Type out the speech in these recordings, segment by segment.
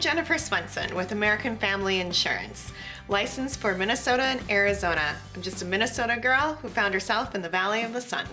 Jennifer Swenson with American Family Insurance, licensed for Minnesota and Arizona. I'm just a Minnesota girl who found herself in the Valley of the Sun.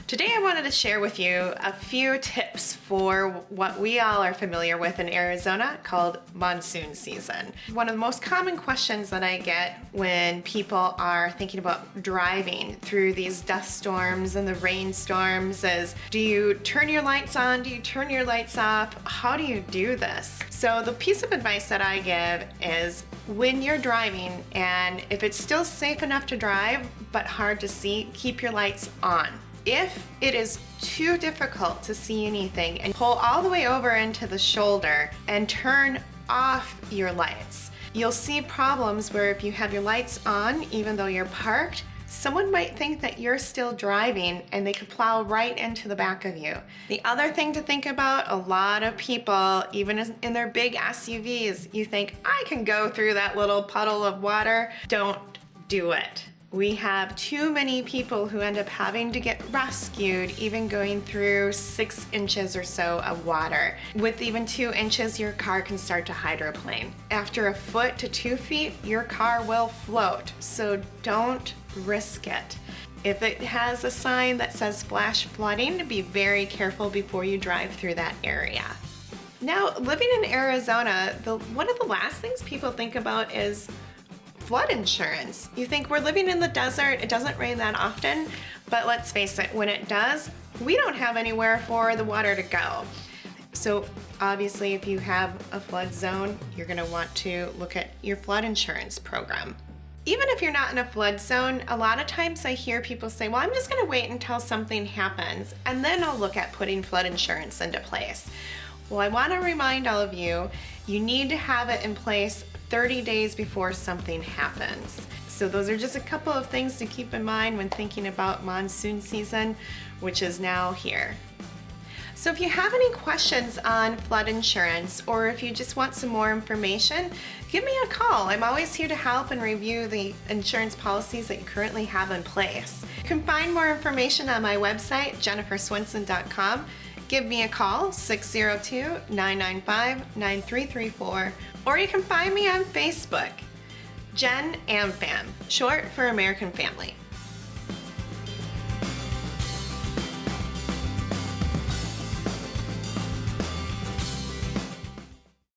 Today I wanted to share with you a few tips for what we all are familiar with in Arizona called monsoon season. One of the most common questions that I get when people are thinking about driving through these dust storms and the rainstorms is, do you turn your lights on? Do you turn your lights off? How do you do this? So the piece of advice that I give is when you're driving, and if it's still safe enough to drive but hard to see, keep your lights on. If it is too difficult to see anything, and pull all the way over into the shoulder and turn off your lights. You'll see problems where if you have your lights on, even though you're parked, someone might think that you're still driving and they could plow right into the back of you. The other thing to think about, a lot of people, even in their big SUVs, you think, I can go through that little puddle of water. Don't do it. We have too many people who end up having to get rescued, even going through 6 inches or so of water. With even 2 inches, your car can start to hydroplane. After 1 foot to 2 feet, your car will float, so don't risk it. If it has a sign that says flash flooding, be very careful before you drive through that area. Now, living in Arizona, one of the last things people think about is flood insurance. You think we're living in the desert, it doesn't rain that often, but let's face it, when it does, we don't have anywhere for the water to go. So obviously if you have a flood zone, you're gonna want to look at your flood insurance program. Even if you're not in a flood zone, a lot of times I hear people say, well, I'm just gonna wait until something happens and then I'll look at putting flood insurance into place. Well, I wanna remind all of you, you need to have it in place 30 days before something happens. So those are just a couple of things to keep in mind when thinking about monsoon season, which is now here. So if you have any questions on flood insurance, or if you just want some more information, give me a call. I'm always here to help and review the insurance policies that you currently have in place. You can find more information on my website, jenniferswenson.com. Give me a call, 602-995-9334, or you can find me on Facebook, Jen AmFam, short for American Family.